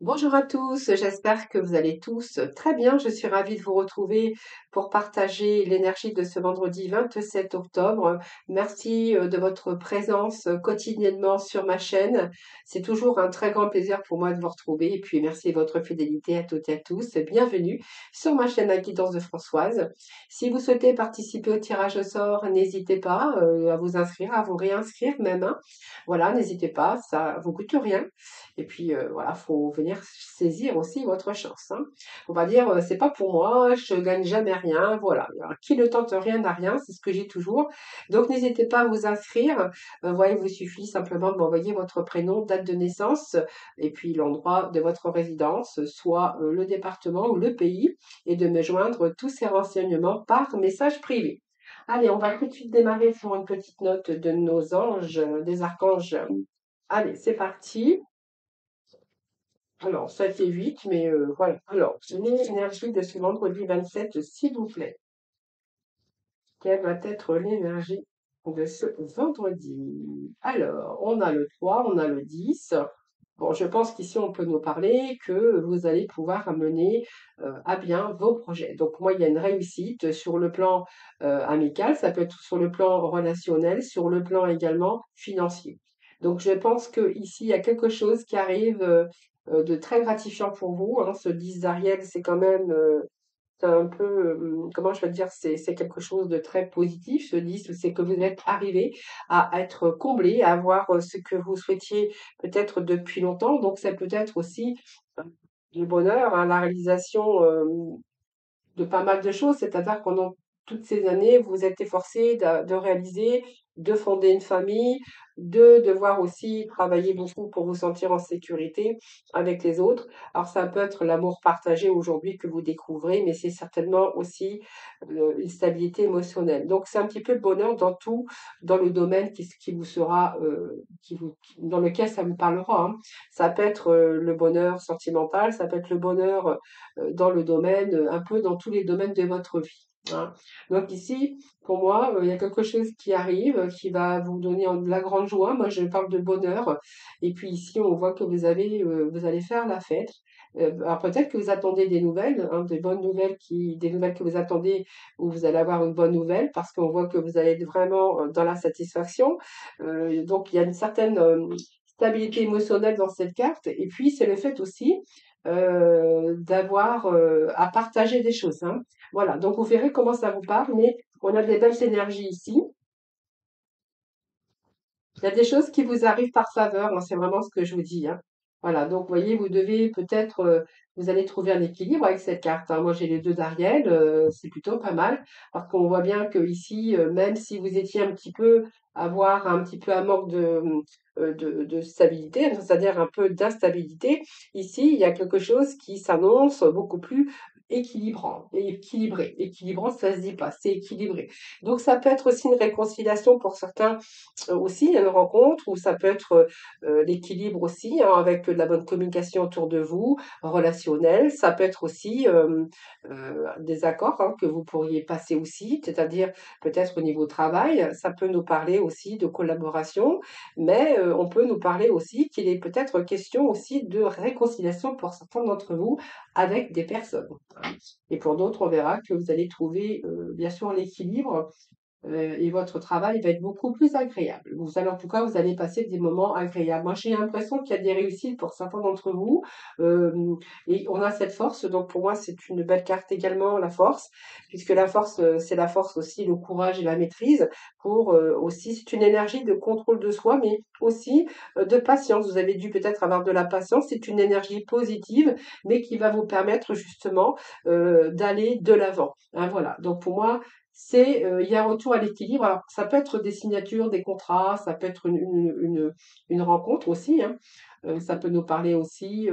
Bonjour à tous, j'espère que vous allez tous très bien. Je suis ravie de vous retrouver pour partager l'énergie de ce vendredi 27 octobre. Merci de votre présence quotidiennement sur ma chaîne. C'est toujours un très grand plaisir pour moi de vous retrouver. Et puis merci de votre fidélité à toutes et à tous. Bienvenue sur ma chaîne La Guidance de Françoise. Si vous souhaitez participer au tirage au sort, n'hésitez pas à vous inscrire, à vous réinscrire même, hein. Voilà, n'hésitez pas, ça vous coûte rien. Et puis voilà, faut venir saisir aussi votre chance, hein. On va dire, c'est pas pour moi, je gagne jamais rien, voilà. Alors, qui ne tente rien n'a rien, c'est ce que j'ai toujours. Donc n'hésitez pas à vous inscrire. Voilà, il vous suffit simplement de m'envoyer votre prénom, date de naissance, et puis l'endroit de votre résidence, soit le département ou le pays, et de me joindre tous ces renseignements par message privé. Allez, on va tout de suite démarrer sur une petite note de nos anges, des archanges. Allez, c'est parti. Alors, 7 et 8, mais voilà. Alors, l'énergie de ce vendredi 27, s'il vous plaît. Quelle va être l'énergie de ce vendredi? Alors, on a le 3, on a le 10. Bon, je pense qu'ici, on peut nous parler que vous allez pouvoir mener à bien vos projets. Donc, moi, il y a une réussite sur le plan amical, ça peut être sur le plan relationnel, sur le plan également financier. Donc, je pense que ici, il y a quelque chose qui arrive de très gratifiant pour vous, hein. Ce 10 d'Ariel, c'est quand même c'est un peu, comment je vais dire, c'est quelque chose de très positif, ce 10, c'est que vous êtes arrivé à être comblé, à avoir ce que vous souhaitiez peut-être depuis longtemps. Donc, c'est peut-être aussi euh, du bonheur, hein, la réalisation de pas mal de choses, c'est-à-dire que pendant toutes ces années, vous vous êtes efforcé de réaliser, de fonder une famille, de devoir aussi travailler beaucoup pour vous sentir en sécurité avec les autres. Alors ça peut être l'amour partagé aujourd'hui que vous découvrez, mais c'est certainement aussi une stabilité émotionnelle. Donc c'est un petit peu le bonheur dans tout, dans le domaine qui vous sera, dans lequel ça vous parlera, hein. Ça peut être le bonheur sentimental, ça peut être le bonheur dans le domaine, un peu dans tous les domaines de votre vie, hein. Donc ici, pour moi, il y a quelque chose qui arrive, qui va vous donner de la grande joie. Moi, je parle de bonheur. Et puis ici, on voit que vous allez faire la fête. Alors peut-être que vous attendez des nouvelles, hein, des bonnes nouvelles des nouvelles que vous attendez, où vous allez avoir une bonne nouvelle, parce qu'on voit que vous allez être vraiment dans la satisfaction. Donc il y a une certaine stabilité émotionnelle dans cette carte. Et puis c'est le fait aussi d'avoir à partager des choses, hein. Voilà, donc vous verrez comment ça vous parle, mais on a des belles énergies ici. Il y a des choses qui vous arrivent par faveur, moi, c'est vraiment ce que je vous dis, hein. Voilà, donc vous voyez, vous devez peut-être, vous allez trouver un équilibre avec cette carte, hein. Moi, j'ai les deux d'Ariel, c'est plutôt pas mal, parce qu'on voit bien que ici, même si vous étiez un petit peu, avoir un petit peu un manque de stabilité, hein, c'est-à-dire un peu d'instabilité, ici, il y a quelque chose qui s'annonce beaucoup plus équilibrant, et équilibré. Équilibrant, ça se dit pas, c'est équilibré. Donc, ça peut être aussi une réconciliation pour certains aussi, il y a une rencontre où ça peut être l'équilibre aussi, hein, avec de la bonne communication autour de vous, relationnel. Ça peut être aussi des accords, hein, que vous pourriez passer aussi, c'est-à-dire peut-être au niveau travail. Ça peut nous parler aussi de collaboration, mais on peut nous parler aussi qu'il est peut-être question aussi de réconciliation pour certains d'entre vous avec des personnes, hein. Et pour d'autres, on verra que vous allez trouver bien sûr l'équilibre et votre travail va être beaucoup plus agréable. Vous allez, en tout cas, vous allez passer des moments agréables. Moi, j'ai l'impression qu'il y a des réussites pour certains d'entre vous, et on a cette force. Donc, pour moi, c'est une belle carte également, la force, puisque la force, c'est la force aussi, le courage et la maîtrise. Pour aussi, c'est une énergie de contrôle de soi, mais aussi de patience. Vous avez dû peut-être avoir de la patience. C'est une énergie positive, mais qui va vous permettre justement d'aller de l'avant, hein, voilà. Donc, pour moi, il y a un retour à l'équilibre. Alors, ça peut être des signatures, des contrats, ça peut être une rencontre aussi, hein. Ça peut nous parler aussi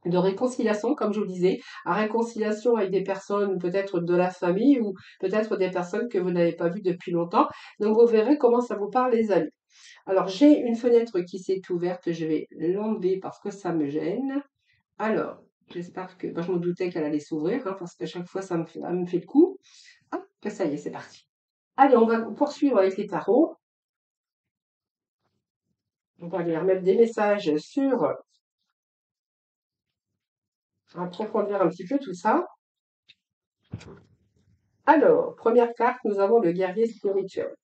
de réconciliation, comme je vous le disais, à réconciliation avec des personnes peut-être de la famille ou peut-être des personnes que vous n'avez pas vues depuis longtemps. Donc, vous verrez comment ça vous parle, les amis. Alors, j'ai une fenêtre qui s'est ouverte, je vais l'enlever parce que ça me gêne. Alors, j'espère que, ben, je me doutais qu'elle allait s'ouvrir, hein, parce qu'à chaque fois, ça me fait le coup. Hop, ça y est, c'est parti. Allez, on va poursuivre avec les tarots. On va aller remettre des messages sur approfondir un petit peu tout ça. Alors, première carte, nous avons le guerrier spirituel.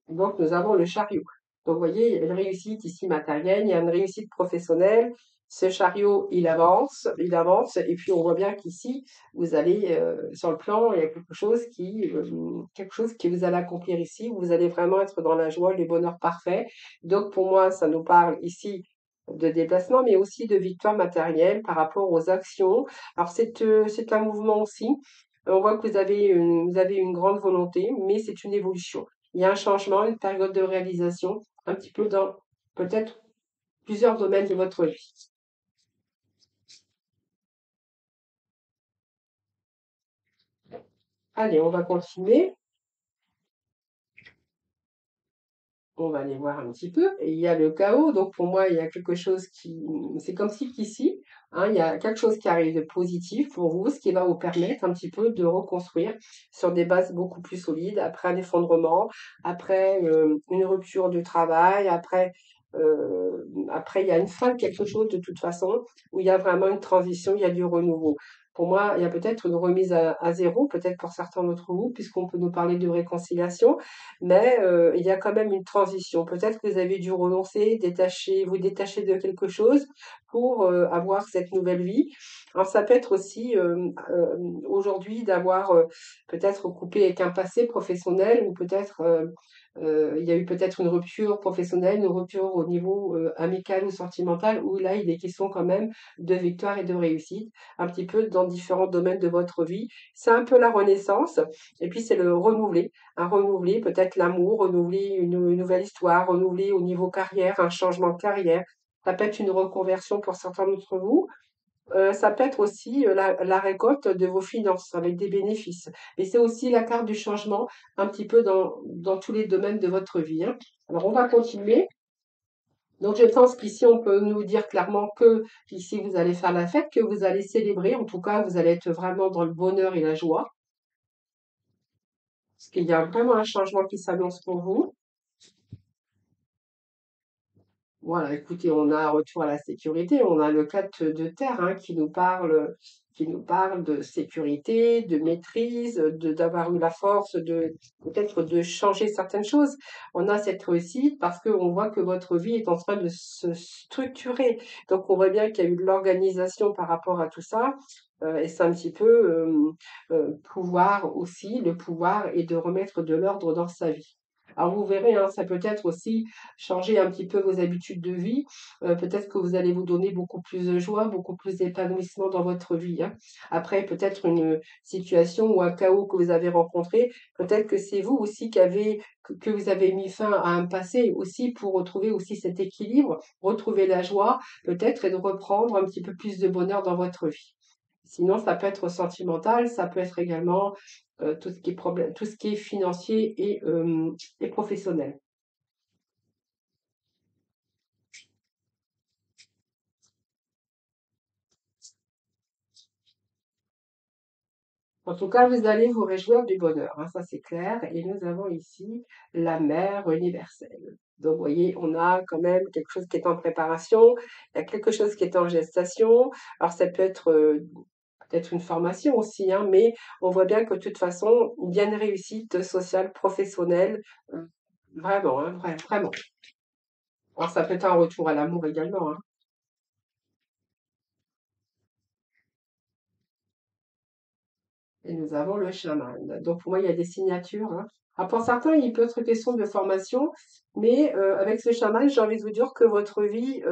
Donc, nous avons le chariot. Donc, vous voyez, il y a une réussite ici matérielle, il y a une réussite professionnelle. Ce chariot, il avance, et puis on voit bien qu'ici, vous allez, sur le plan, il y a quelque chose qui vous allez accomplir ici. Vous allez vraiment être dans la joie, le bonheur parfait. Donc, pour moi, ça nous parle ici de déplacement, mais aussi de victoire matérielle par rapport aux actions. Alors, c'est un mouvement aussi. On voit que vous avez une grande volonté, mais c'est une évolution. Il y a un changement, une période de réalisation, un petit peu dans peut-être plusieurs domaines de votre vie. Allez, on va continuer. On va aller voir un petit peu. Et il y a le chaos. Donc pour moi, il y a quelque chose qui... C'est comme si qu'ici, hein, il y a quelque chose qui arrive de positif pour vous, ce qui va vous permettre un petit peu de reconstruire sur des bases beaucoup plus solides, après un effondrement, après une rupture du travail, après il y a une fin de quelque chose de toute façon, où il y a vraiment une transition, il y a du renouveau. Pour moi, il y a peut-être une remise à zéro, peut-être pour certains d'entre vous, puisqu'on peut nous parler de réconciliation, mais il y a quand même une transition. Peut-être que vous avez dû renoncer, vous détacher de quelque chose pour avoir cette nouvelle vie. Alors ça peut être aussi aujourd'hui d'avoir peut-être coupé avec un passé professionnel ou peut-être il y a eu peut-être une rupture professionnelle, une rupture au niveau amical ou sentimental, où là il est question quand même de victoire et de réussite, un petit peu dans différents domaines de votre vie. C'est un peu la renaissance, et puis c'est le renouveler, un renouveler peut-être l'amour, renouveler une nouvelle histoire, renouveler au niveau carrière, un changement de carrière. Ça peut être une reconversion pour certains d'entre vous. Ça peut être aussi la récolte de vos finances avec des bénéfices. Et c'est aussi la carte du changement un petit peu dans tous les domaines de votre vie, hein. Alors, on va continuer. Donc, je pense qu'ici, on peut nous dire clairement que ici, vous allez faire la fête, que vous allez célébrer. En tout cas, vous allez être vraiment dans le bonheur et la joie. Parce qu'il y a vraiment un changement qui s'annonce pour vous. Voilà, écoutez, on a un retour à la sécurité, on a le 4 de terre hein, qui nous parle de sécurité, de maîtrise, d'avoir eu la force de peut-être de changer certaines choses. On a cette réussite parce qu'on voit que votre vie est en train de se structurer. Donc on voit bien qu'il y a eu de l'organisation par rapport à tout ça. Et c'est un petit peu pouvoir aussi, le pouvoir et de remettre de l'ordre dans sa vie. Alors vous verrez, hein, ça peut être aussi changer un petit peu vos habitudes de vie. Peut-être que vous allez vous donner beaucoup plus de joie, beaucoup plus d'épanouissement dans votre vie, hein. Après, peut-être une situation ou un chaos que vous avez rencontré, peut-être que c'est vous aussi que vous avez mis fin à un passé aussi pour retrouver aussi cet équilibre, retrouver la joie, peut-être, et de reprendre un petit peu plus de bonheur dans votre vie. Sinon, ça peut être sentimental, ça peut être également tout ce qui est problème, tout ce qui est financier et professionnel. En tout cas, vous allez vous réjouir du bonheur, hein, ça c'est clair. Et nous avons ici la mère universelle. Donc, vous voyez, on a quand même quelque chose qui est en préparation, il y a quelque chose qui est en gestation. Alors, ça peut être peut-être une formation aussi, hein, mais on voit bien que de toute façon, il y a une réussite sociale, professionnelle, euh, vraiment, hein, vraiment. Alors, ça peut être un retour à l'amour également, hein. Et nous avons le chaman. Donc pour moi, il y a des signatures, hein. Alors pour certains, il peut être question de formation, mais avec ce chaman, j'ai envie de vous dire que votre vie,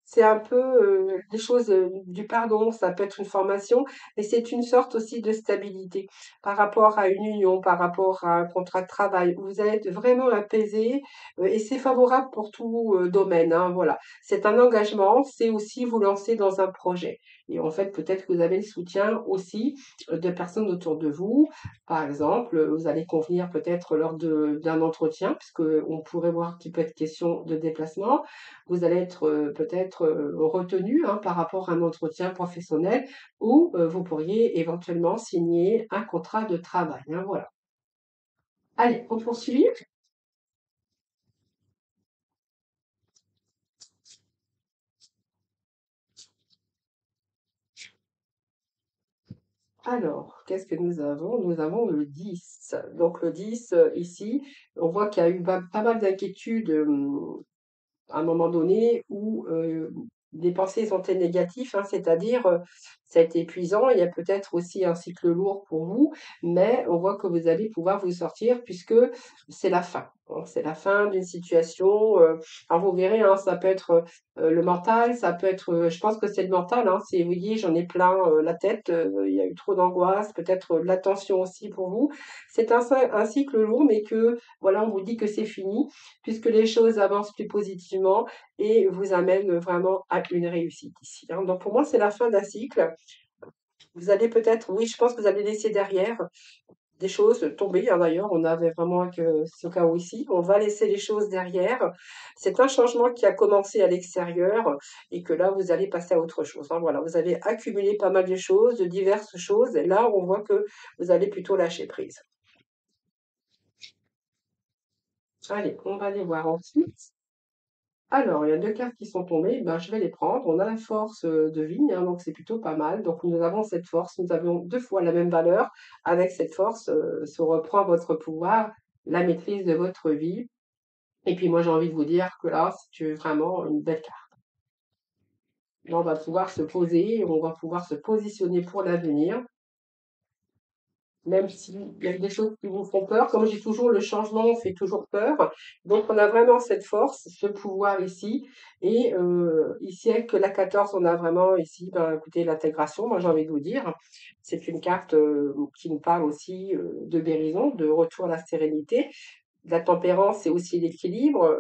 c'est un peu des choses du pardon, ça peut être une formation, mais c'est une sorte aussi de stabilité par rapport à une union, par rapport à un contrat de travail. Vous allez être vraiment apaisé et c'est favorable pour tout domaine, hein, voilà. C'est un engagement, c'est aussi vous lancer dans un projet. Et en fait, peut-être que vous avez le soutien aussi de personnes autour de vous. Par exemple, vous allez convenir peut-être d'un entretien, puisque on pourrait voir qu'il peut être question de déplacement. Vous allez être peut-être retenu hein, par rapport à un entretien professionnel ou vous pourriez éventuellement signer un contrat de travail, hein, voilà. Allez, on poursuit. Alors, qu'est-ce que nous avons? Nous avons le 10. Donc le 10, ici, on voit qu'il y a eu pas mal d'inquiétudes, à un moment donné où des pensées sont négatives, hein, c'est-à-dire ça a été épuisant, il y a peut-être aussi un cycle lourd pour vous, mais on voit que vous allez pouvoir vous sortir puisque c'est la fin, hein, c'est la fin d'une situation. Alors vous verrez, hein, ça peut être le mental, ça peut être, je pense que c'est le mental, hein, c'est, vous voyez, j'en ai plein la tête, il y a eu trop d'angoisse, peut-être de la tension aussi pour vous. C'est un cycle lourd, mais que voilà, on vous dit que c'est fini puisque les choses avancent plus positivement et vous amènent vraiment à une réussite ici, hein. Donc pour moi, c'est la fin d'un cycle. Vous allez peut-être, oui, je pense que vous allez laisser derrière des choses tomber, hein, d'ailleurs, on avait vraiment que ce chaos ici. On va laisser les choses derrière. C'est un changement qui a commencé à l'extérieur et que là, vous allez passer à autre chose, hein. Voilà, vous avez accumulé pas mal de choses, de diverses choses, et là, on voit que vous allez plutôt lâcher prise. Allez, on va aller voir ensuite. Alors, il y a 2 cartes qui sont tombées, ben, je vais les prendre. On a la force, de vie, hein, donc c'est plutôt pas mal. Donc nous avons cette force, nous avions 2 fois la même valeur. Avec cette force, se reprend votre pouvoir, la maîtrise de votre vie. Et puis moi, j'ai envie de vous dire que là, c'est vraiment une belle carte. Là, on va pouvoir se poser, on va pouvoir se positionner pour l'avenir. Même s'il y a des choses qui vous font peur, comme j'ai toujours le changement fait toujours peur. Donc on a vraiment cette force, ce pouvoir ici. Et ici avec la 14, on a vraiment ici, ben, écoutez, l'intégration, moi j'ai envie de vous dire. C'est une carte qui nous parle aussi de guérison, de retour à la sérénité. La tempérance, c'est aussi l'équilibre,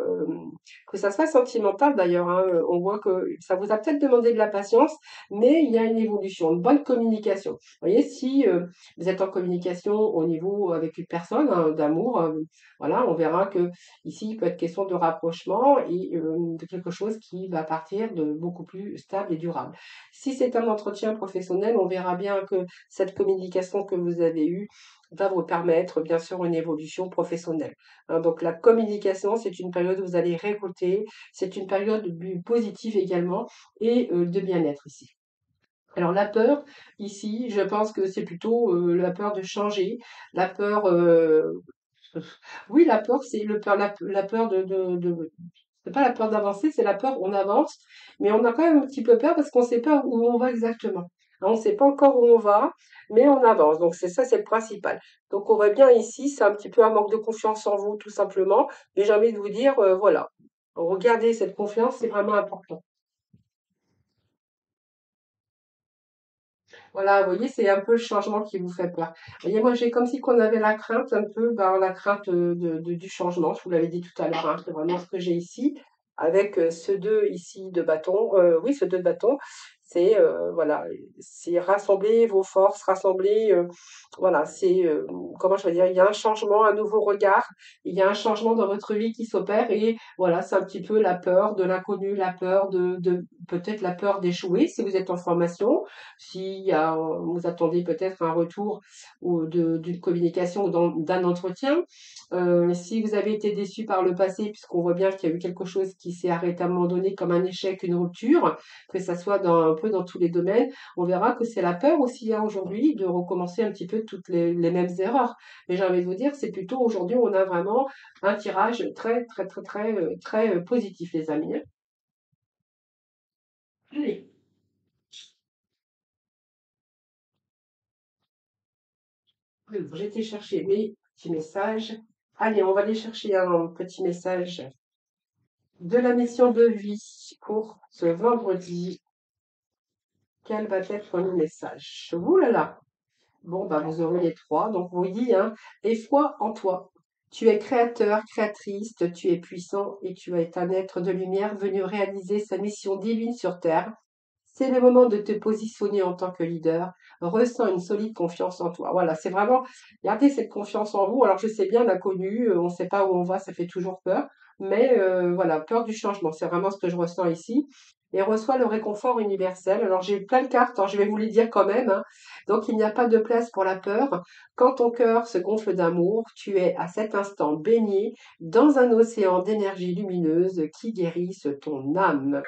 que ça soit sentimental d'ailleurs, hein, on voit que ça vous a peut-être demandé de la patience, mais il y a une évolution, une bonne communication. Vous voyez, si vous êtes en communication au niveau avec une personne, hein, d'amour, voilà, on verra que ici il peut être question de rapprochement et de quelque chose qui va partir de beaucoup plus stable et durable. Si c'est un entretien professionnel, on verra bien que cette communication que vous avez eue va vous permettre bien sûr une évolution professionnelle, hein. Donc la communication, c'est une période où vous allez récolter, c'est une période positive également et de bien-être ici. Alors la peur, ici, je pense que c'est plutôt la peur de changer, la peur, oui, la peur, c'est la peur c'est pas la peur d'avancer, c'est la peur, on avance, mais on a quand même un petit peu peur parce qu'on ne sait pas où on va exactement, hein. On ne sait pas encore où on va, mais on avance. Donc c'est ça, c'est le principal. Donc on voit bien ici, c'est un petit peu un manque de confiance en vous, tout simplement. Mais j'ai envie de vous dire, voilà, regardez cette confiance, c'est vraiment important. Voilà, vous voyez, c'est un peu le changement qui vous fait peur. Vous voyez, moi, j'ai comme si qu'on avait la crainte un peu, ben, la crainte du changement. Je vous l'avais dit tout à l'heure, hein, c'est vraiment ce que j'ai ici, avec ce 2 ici de bâton. Oui, ce 2 de bâton, c'est voilà, c'est rassembler vos forces, rassembler, voilà, c'est comment je vais dire, il y a un changement, un nouveau regard, il y a un changement dans votre vie qui s'opère et voilà, c'est un petit peu la peur de l'inconnu, la peur de peut-être la peur d'échouer si vous êtes en formation, si vous attendez peut-être un retour ou d'une communication ou d'un entretien, si vous avez été déçu par le passé, puisqu'on voit bien qu'il y a eu quelque chose qui s'est arrêté à un moment donné comme un échec, une rupture, que ça soit un peu dans tous les domaines, on verra que c'est la peur aussi, hein, aujourd'hui de recommencer un petit peu toutes les mêmes erreurs. Mais j'ai envie de vous dire, c'est plutôt aujourd'hui on a vraiment un tirage très très très très très positif, les amis, hein. Allez, j'ai été chercher mes petits messages. Allez, on va aller chercher un petit message de la mission de vie pour ce vendredi. Quel va être le message? Ouh là là! Bon, bah, vous aurez les trois. Donc, vous voyez, hein, aie foi en toi. Tu es créateur, créatrice, tu es puissant et tu es un être de lumière venu réaliser sa mission divine sur Terre. C'est le moment de te positionner en tant que leader. Ressens une solide confiance en toi. Voilà, c'est vraiment, gardez cette confiance en vous. Alors, je sais bien, l'inconnu, on ne sait pas où on va, ça fait toujours peur. Mais voilà, peur du changement, c'est vraiment ce que je ressens ici. Et reçois le réconfort universel. Alors, j'ai plein de cartes, hein, je vais vous les dire quand même, hein. Donc, il n'y a pas de place pour la peur. Quand ton cœur se gonfle d'amour, tu es à cet instant baigné dans un océan d'énergie lumineuse qui guérisse ton âme.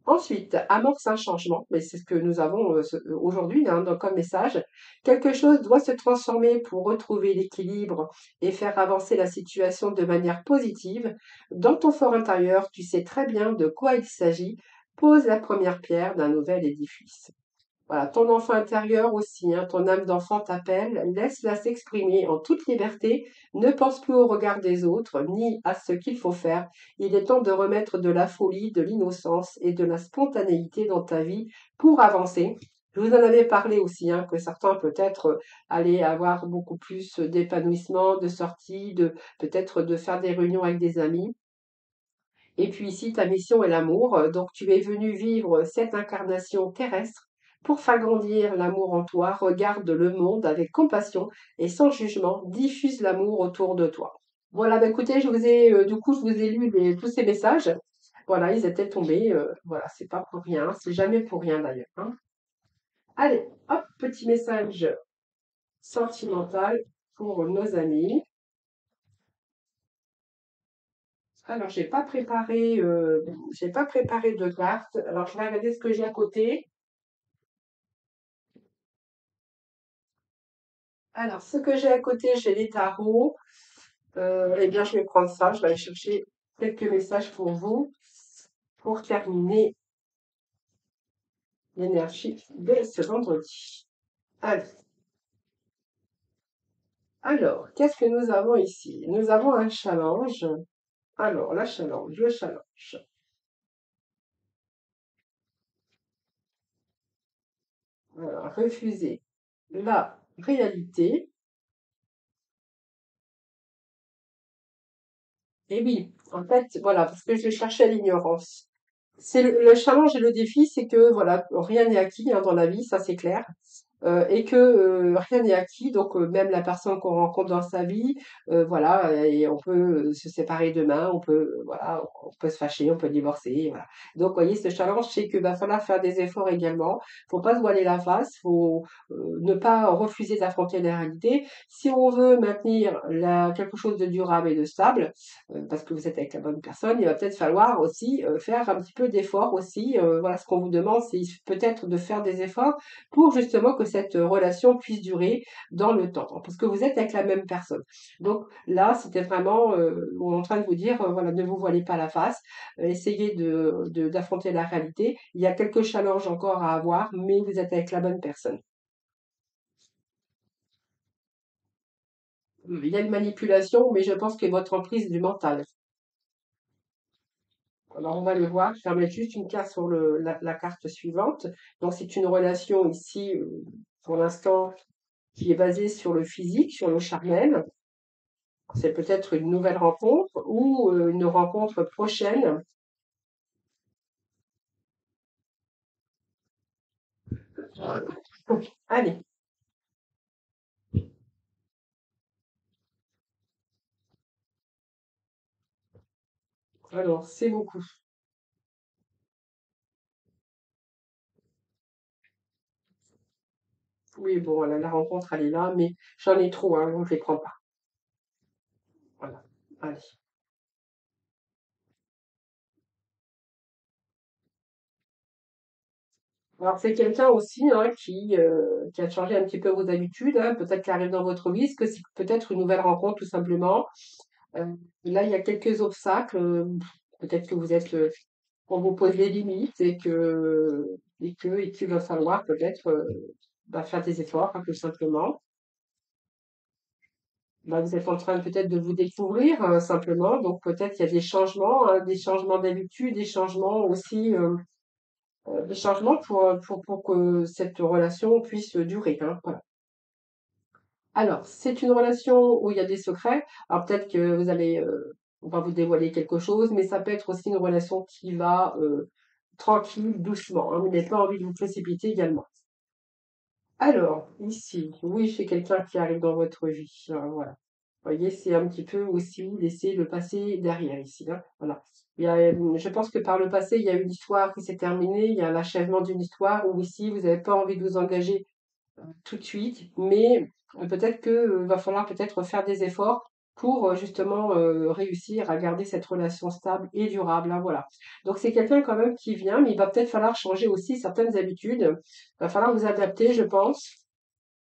Ensuite, amorce un changement, mais c'est ce que nous avons aujourd'hui hein, comme message. Quelque chose doit se transformer pour retrouver l'équilibre et faire avancer la situation de manière positive. Dans ton fort intérieur, tu sais très bien de quoi il s'agit. Pose la première pierre d'un nouvel édifice. Voilà, ton enfant intérieur aussi, hein, ton âme d'enfant t'appelle, laisse-la s'exprimer en toute liberté, ne pense plus au regard des autres, ni à ce qu'il faut faire. Il est temps de remettre de la folie, de l'innocence et de la spontanéité dans ta vie pour avancer. Je vous en avais parlé aussi, hein, que certains peut-être allaient avoir beaucoup plus d'épanouissement, de sorties, de peut-être de faire des réunions avec des amis. Et puis ici, ta mission est l'amour. Donc tu es venu vivre cette incarnation terrestre pour faire grandir l'amour en toi. Regarde le monde avec compassion et sans jugement. Diffuse l'amour autour de toi. Voilà, bah écoutez, du coup, je vous ai lu tous ces messages. Voilà, ils étaient tombés. Voilà, c'est pas pour rien. C'est jamais pour rien d'ailleurs, hein. Allez, hop, petit message sentimental pour nos amis. Alors, j'ai pas préparé de carte. Alors, je vais regarder ce que j'ai à côté. Alors, ce que j'ai à côté, j'ai les tarots. Eh bien, je vais prendre ça. Je vais aller chercher quelques messages pour vous pour terminer l'énergie de ce vendredi. Allez. Alors, qu'est-ce que nous avons ici? Nous avons un challenge. Alors, le challenge. Voilà, refuser la réalité. Et oui, en fait, voilà, parce que je cherchais l'ignorance. C'est le challenge et le défi, c'est que voilà, rien n'est acquis hein, dans la vie, ça c'est clair. Et que rien n'est acquis, donc même la personne qu'on rencontre dans sa vie, voilà, et on peut se séparer demain, on peut, voilà, on peut se fâcher, on peut divorcer, voilà. Donc, vous voyez, ce challenge, c'est qu'il va falloir faire des efforts également. Faut pas se voiler la face, faut ne pas refuser d'affronter la réalité. Si on veut maintenir quelque chose de durable et de stable, parce que vous êtes avec la bonne personne, il va peut-être falloir aussi faire un petit peu d'efforts aussi. Voilà, ce qu'on vous demande, c'est peut-être de faire des efforts pour justement que cette relation puisse durer dans le temps, parce que vous êtes avec la même personne. Donc là, c'était vraiment en train de vous dire, voilà, ne vous voilez pas la face, essayez d'affronter la réalité. Il y a quelques challenges encore à avoir, mais vous êtes avec la bonne personne. Il y a une manipulation, mais je pense que votre emprise est du mental. Alors, on va le voir. Je vais remettre juste une carte sur la carte suivante. Donc, c'est une relation ici, pour l'instant, qui est basée sur le physique, sur le charnel. C'est peut-être une nouvelle rencontre ou une rencontre prochaine. Allez, alors, c'est beaucoup. Oui, bon, voilà, la rencontre, elle est là, mais j'en ai trop, hein, donc je les prends pas. Voilà, allez. Alors, c'est quelqu'un aussi hein, qui a changé un petit peu vos habitudes, hein, peut-être qui arrive dans votre vie, que c'est peut-être une nouvelle rencontre tout simplement. Euh, Là, il y a quelques obstacles. Peut-être que vous êtes, on vous pose des limites et qu'il va falloir peut-être faire des efforts, hein, tout simplement. Bah, vous êtes en train peut-être de vous découvrir simplement, donc peut-être il y a des changements d'habitude, des changements pour que cette relation puisse durer, hein, voilà. Alors, c'est une relation où il y a des secrets. Alors peut-être que on va vous dévoiler quelque chose, mais ça peut être aussi une relation qui va tranquille, doucement, hein. Vous n'avez pas envie de vous précipiter également. Alors, ici, oui, c'est quelqu'un qui arrive dans votre vie, hein, voilà. Vous voyez, c'est un petit peu aussi laisser le passé derrière ici, hein, voilà. Je pense que par le passé, il y a une histoire qui s'est terminée, il y a l'achèvement d'une histoire où ici, vous n'avez pas envie de vous engager tout de suite, mais peut-être que va falloir peut-être faire des efforts pour justement réussir à garder cette relation stable et durable, hein, voilà. Donc c'est quelqu'un quand même qui vient, mais il va peut-être falloir changer aussi certaines habitudes. Il va falloir vous adapter, je pense,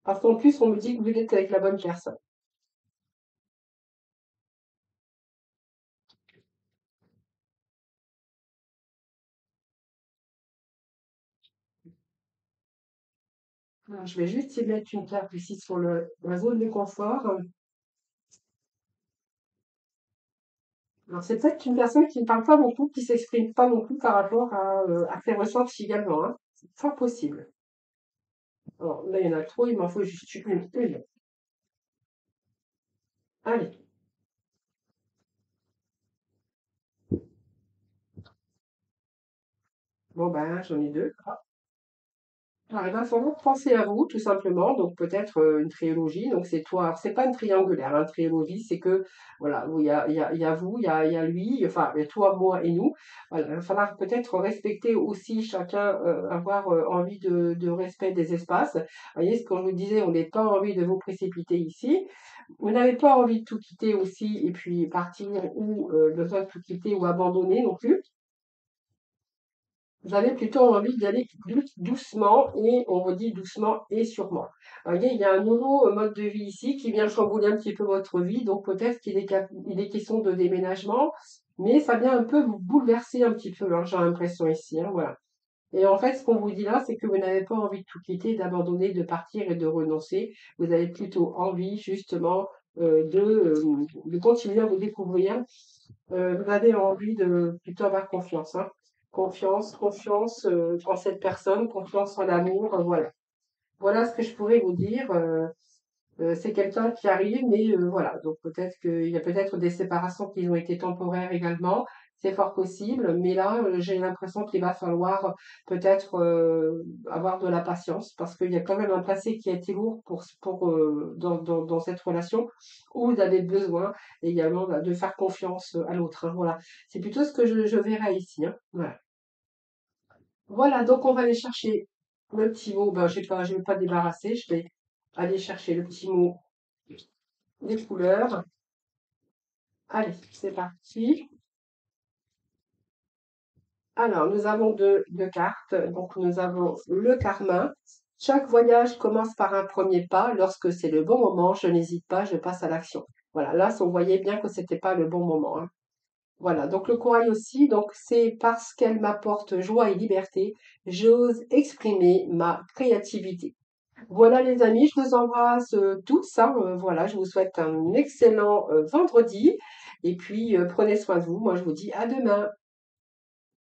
parce qu'en plus on me dit que vous êtes avec la bonne personne. Alors, je vais juste y mettre une carte ici sur la zone de confort. Alors c'est peut-être une personne qui ne parle pas beaucoup, qui s'exprime pas non plus par rapport à ses ressentis également, hein. C'est fort possible. Alors là, il y en a trop, il m'en faut juste une. Allez, bon ben j'en ai deux. Alors, il va falloir penser à vous, tout simplement. Donc, peut-être une trilogie. Donc, c'est toi. Alors, c'est pas une triangulaire. Une trilogie, c'est que, voilà, où il y a vous, il y a lui, enfin, il y a toi, moi et nous. Voilà, il va falloir peut-être respecter aussi chacun, avoir envie de respect des espaces. Vous voyez, ce qu'on vous disait, on n'est pas envie de vous précipiter ici. Vous n'avez pas envie de tout quitter aussi et puis partir ou besoin de tout quitter ou abandonner non plus. Vous avez plutôt envie d'y aller doucement et on vous dit doucement et sûrement. Vous voyez, il y a un nouveau mode de vie ici qui vient chambouler un petit peu votre vie, donc peut-être il est question de déménagement, mais ça vient un peu vous bouleverser un petit peu, hein, j'ai l'impression ici, hein, voilà. Et en fait, ce qu'on vous dit là, c'est que vous n'avez pas envie de tout quitter, d'abandonner, de partir et de renoncer. Vous avez plutôt envie, justement, de continuer à vous découvrir. Vous avez envie de plutôt avoir confiance, hein. Confiance en cette personne, confiance en l'amour, voilà. Voilà ce que je pourrais vous dire. C'est quelqu'un qui arrive, mais voilà. Donc peut-être qu'il y a peut-être des séparations qui ont été temporaires également. C'est fort possible, mais là, j'ai l'impression qu'il va falloir peut-être avoir de la patience parce qu'il y a quand même un passé qui a été lourd dans cette relation où vous avez besoin également bah, de faire confiance à l'autre, hein, voilà. C'est plutôt ce que je verrais ici, hein, voilà. Voilà, donc on va aller chercher le petit mot. Ben, je vais pas débarrasser, je vais aller chercher le petit mot des couleurs. Allez, c'est parti. Alors, nous avons deux cartes. Donc, nous avons le karma. Chaque voyage commence par un premier pas. Lorsque c'est le bon moment, je n'hésite pas, je passe à l'action. Voilà, là, on voyait bien que c'était pas le bon moment, hein. Voilà, donc le corail aussi, donc c'est parce qu'elle m'apporte joie et liberté, j'ose exprimer ma créativité. Voilà les amis, je vous embrasse tous, hein, voilà, je vous souhaite un excellent vendredi et puis prenez soin de vous. Moi, je vous dis à demain.